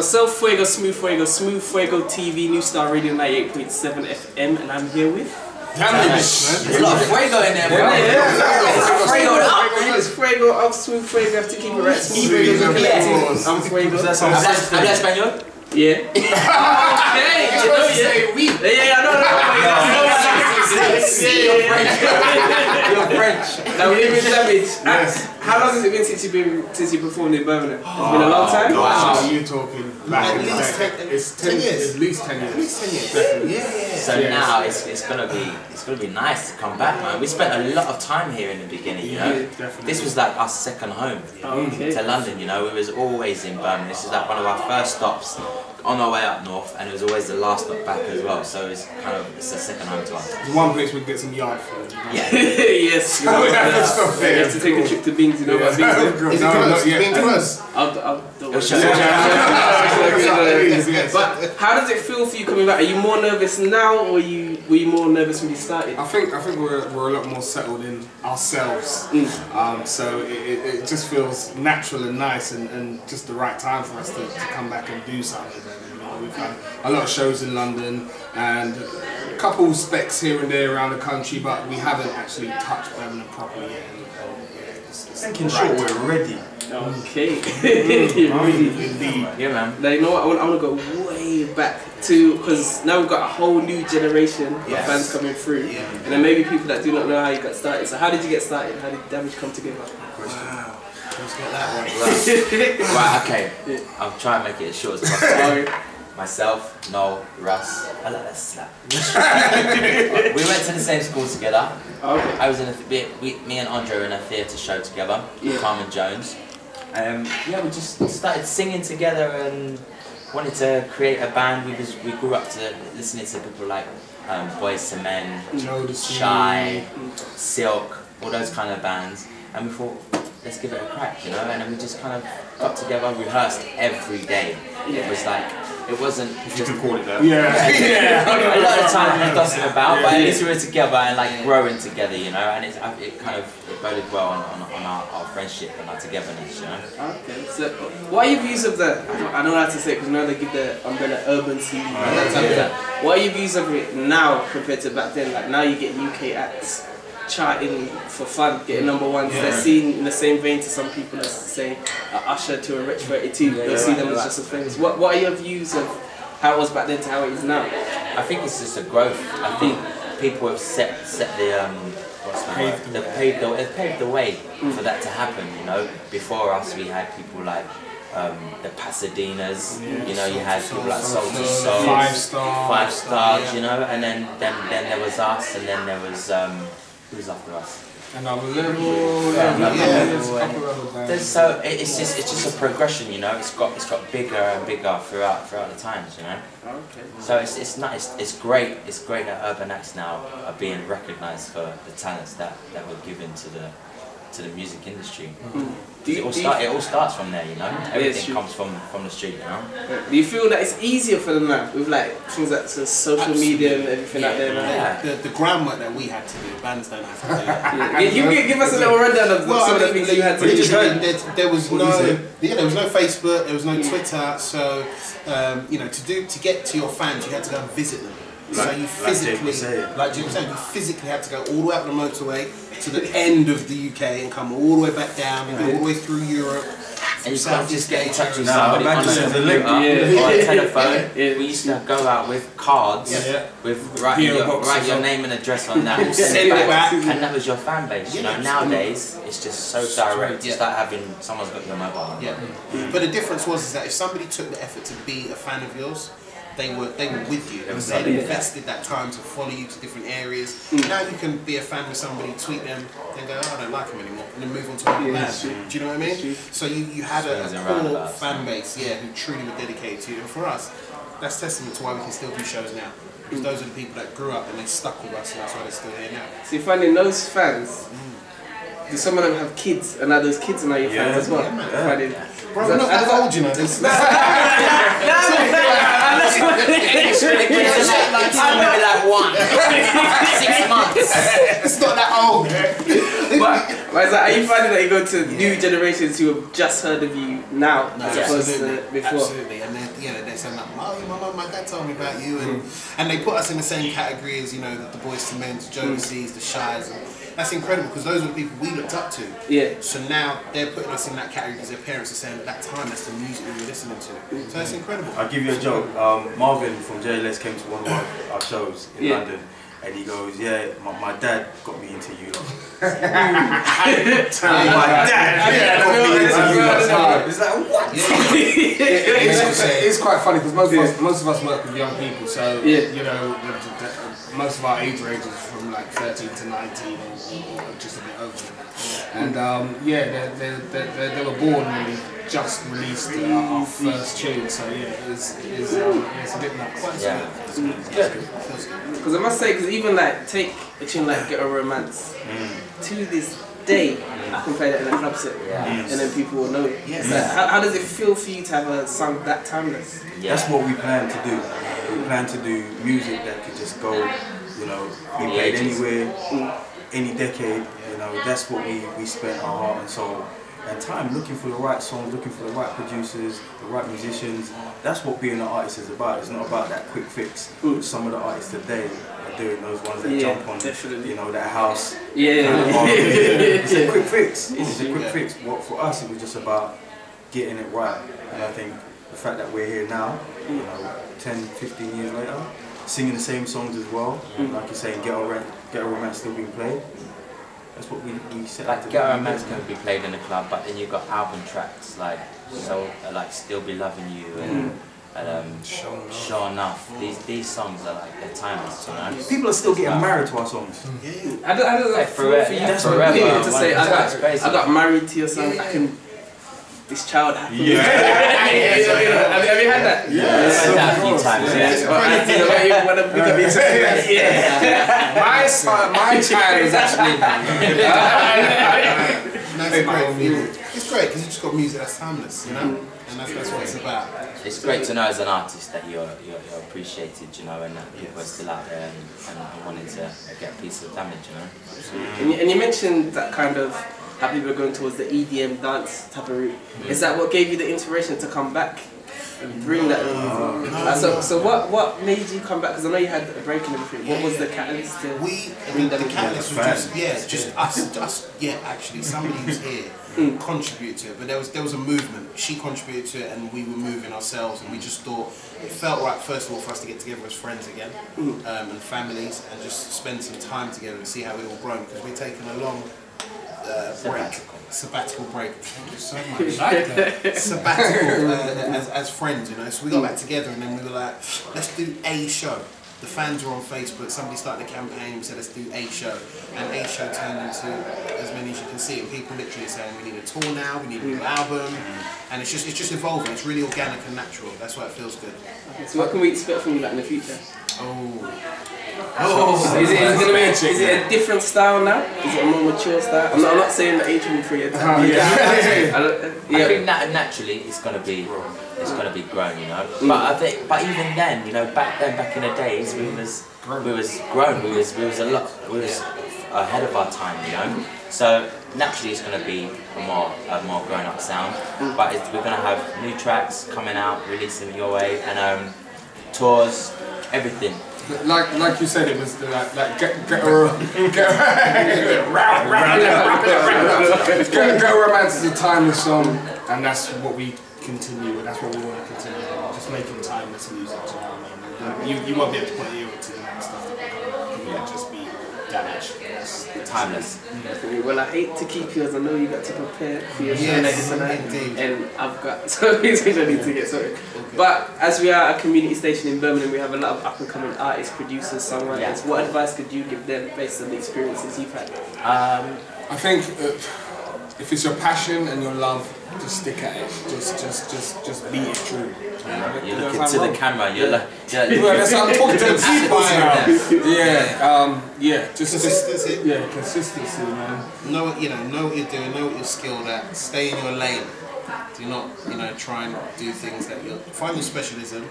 myself, Fuego, Smooth Fuego TV, New Star Radio 98.7 FM, and I'm here with... There's a lot of Fuego in there, bro. It's Fuego of Smooth Fuego, have to keep it right. Smooth Fuego, I'm Fuego. ¿Habla español? Yeah. Okay, you know, yeah. Yeah, I know. You're French. Now we live in Savage. How long has it been since you performed in Birmingham? It's been a long time. Wow, you talking back in the day? It's 10 years. At least 10 years. At least 10 years. Definitely. Yeah. So now it's gonna be nice to come back, man. We spent a lot of time here in the beginning, you know. Definitely. This was like our second home to London, you know. We was always in Birmingham. This is like one of our first stops on our way up north, and it was always the last stop back as well. So it's a second home to us. It's one place we can get some yard food. Yeah. Yes. You have to take a trip to Bings, you know what Bings is? Is it close? Bing close. But how does it feel for you coming back? Are you more nervous now, or were you more nervous when you started? I think we're a lot more settled in ourselves. So it just feels natural and nice, and just the right time for us to come back and do something. You know, we've had a lot of shows in London and a couple specs here and there around the country, but we haven't actually touched Birmingham properly yet. Thinking short, we're ready. Okay. Really? Yeah, man. Now, you know what? I want to go way back to, because now we've got a whole new generation of fans coming through, and then maybe people that do not know how you got started. So how did you get started? How did Damage come together? Wow. Let's get that one. Right, okay. I'll try and make it as short as possible. Myself, Noel, Russ. I like that slap. We went to the same school together. Okay. I was in me and Andre were in a theatre show together with Carmen Jones. Yeah, we just started singing together and wanted to create a band. We grew up to listening to people like Boys to Men, Shy, Silk, all those kind of bands, and we thought, let's give it a crack, you know. And then we just kind of got together, rehearsed every day. It was like, it wasn't just call it that. A lot of time we gossip about, but at least we were together and like growing together, you know. And it kind of boded well on our friendship and our togetherness, you know. Okay. So, what are your views of the? I don't know how to say it because now they give the umbrella urban scene. What are your views of it now compared to back then? Like now you get UK acts charting for fun, getting #1s. They're seen in the same vein to some people as say Usher to a Rich 32. They'll see them as just as famous. What are your views of how it was back then to how it is now? I think it's just a growth. I think people have set the paved the way for that to happen. You know, before us we had people like the Pasadenas. You know, you had people like Soul to Soul, 5 stars. You know, and then there was us, and then there was who's after us? Another level. So it's just a progression, you know. It's got bigger and bigger throughout the times, you know. Okay. So it's nice. It's great. It's great that urban acts now are being recognised for the talents that were given to the music industry. It all starts from there, you know. Everything comes from the street, you know. Do you feel that it's easier for them now with like things like social media and everything out there? The groundwork that we had to do, bands don't have to do that. Give us a little rundown of some of the things you had to do. There was no Facebook, there was no Twitter, so you know, to get to your fans, you had to go and visit them. So you physically, like Jim was saying, you physically had to go all the way up the motorway to the end of the UK and come all the way back down and go all the way through Europe. And you can't just get in touch with somebody on a computer or a telephone. We used to go out with cards with write your name and address on that, send it back, and that was your fan base. You know, nowadays it's just so direct. It's like having someone's got your mobile number. But the difference was that if somebody took the effort to be a fan of yours, they were with you. They invested that time to follow you to different areas. Now you can be a fan of somebody, tweet them, then go, oh, I don't like him anymore, and then move on to another band. Do you know what I mean? So you had a core fan base, who truly were dedicated to you. And for us, that's testament to why we can still do shows now. Because those are the people that grew up and they stuck with us, and that's why they're still here now. So you find in those fans, do some of them have kids, and now those kids are now your fans as well? Bro, we're not that old, you know. This Maybe like 6 months. It's not that old. But are you finding that you go to new generations who have just heard of you now as opposed to before? Absolutely, and you know, they say, "Oh, my mum, my dad told me about you," and they put us in the same category as, you know, the Boys to Men, the Joneses, the Shires. And that's incredible because those were the people we looked up to. Yeah. So now they're putting us in that category because their parents are saying at that time that's the music we were listening to. So that's incredible. I'll give you a joke. Marvin from JLS came to one of our shows in London. And he goes, yeah, my dad got me into you. My dad got me into you. It's like, what? It's quite funny because most of us work with young people, so you know, most of our age ranges from like 13 to 19 or just a bit over that. And yeah, they were born when we just released our first tune, so yeah, it's a bit nuts. Yeah. Because I must say, because even like take a tune like Get a Romance, to this day I can play that in a club set, and then people will know it. Yes. Like, how does it feel for you to have a song that timeless? That's what we plan to do. We plan to do music that could just go, you know, be played anywhere, any decade. You know, that's what we spent our heart and soul and time looking for the right songs, looking for the right producers, the right musicians. That's what being an artist is about. It's not about that quick fix. Some of the artists today are doing those ones that jump on, you know, that house. It's a quick fix. It's a quick fix. What for us, it was just about getting it right. And I think the fact that we're here now, you know, 10, 15 years later, singing the same songs as well, like you're saying, Get a Romance still being played. That's what we set like out to Get a do. Romance can be played in the club, but then you've got album tracks like like Still Be Loving You and Sure Enough. These songs are like they're timeless, you know. People are still getting married to our songs. I don't like forever, for you forever. to say I got married to your son. I can. This child happened. Yeah. Have you had that? Yeah. I've had that a few times. My child is actually. It's great because you just got music that's timeless, you know, and that's what it's about. It's great to know as an artist that you're appreciated, you know, and that people are still out there and wanting to get a piece of damage, you know. And you mentioned that kind of how people are going towards the EDM dance type of route. Is that what gave you the inspiration to come back and bring that? So what made you come back? Because I know you had a break and everything. What was the catalyst to bring them? The catalyst was just us. Yeah, actually, somebody who's here contributed to it. But there was a movement. She contributed to it, and we were moving ourselves. And we just thought it felt right, first of all, for us to get together as friends again and families, and just spend some time together and see how it all grown. Because we're taking a long sabbatical break. Thank you so much. Sabbatical as friends, you know. So we got back together and then we were like, let's do a show. The fans were on Facebook. Somebody started a campaign. We said, let's do a show, and a show turned into as many as you can see. And people literally saying, we need a tour now. We need a new album, and it's just evolving. It's really organic and natural. That's why it feels good. So what can we expect from you like in the future? Is it a different style now? Is it a more mature style? I'm not saying that age will be free. I think that naturally it's gonna be grown, you know. But even then, you know, back in the days, we was grown. We was ahead of our time, you know. So naturally, it's gonna be a more grown up sound. But we're gonna have new tracks coming out, releasing your way, and tours, everything. Like you said, it was like Get a Romance is a timeless song, and that's what we continue with. That's what we want to continue with. Just making timeless music. You know what I mean? You won't be able to put ear to that stuff that will just be damaged. Timeless. Well, I hate to keep you as I know you got to prepare for your show later tonight, and I've got so many things I need to get sorted. But as we are a community station in Birmingham, we have a lot of up and coming artists, producers, songwriters. What advice could you give them based on the experiences you've had? I think if it's your passion and your love, just stick at it. Just be it true. You're looking to the camera. You're like, that's how I'm talking to the people now. Just consistency. Consistency, man. Know what you're doing. Know what you're skilled at. Stay in your lane. Do not, try and do things that find your specialism.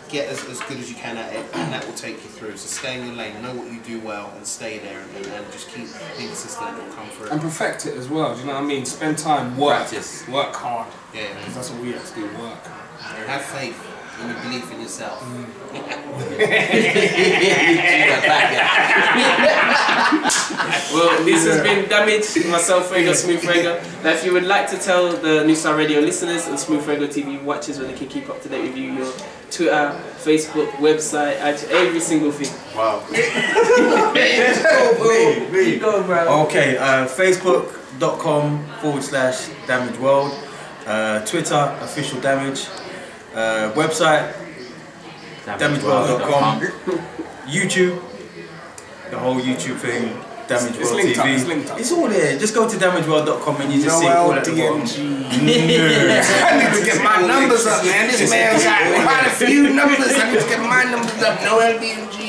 Get as good as you can at it, and that will take you through. So stay in your lane. Know what you do well, and stay there, and just keep being consistent. And it'll come through. And perfect it as well. Do you know what I mean? Spend time, work hard. Yeah. Because that's what we have to do. Work. Have faith. in your belief in yourself. Well, this has been Damage, myself, Fuego, Smooth Fuego. Now, if you would like to tell the New Star Radio listeners and Smooth Fuego TV watchers where they can keep up to date with you, your Twitter, Facebook, website, actually every single thing. Wow. You go, bro. Okay, Facebook.com/Damage World. Twitter, official Damage. Website, damageworld.com. YouTube, the whole YouTube thing, Damage It's World linked up, TV. it's linked up. It's all there. Just go to damageworld.com and you just see all at the bottom. I need to get my numbers up, man. This man's got quite a few numbers. I need to get my numbers up. No LDNG.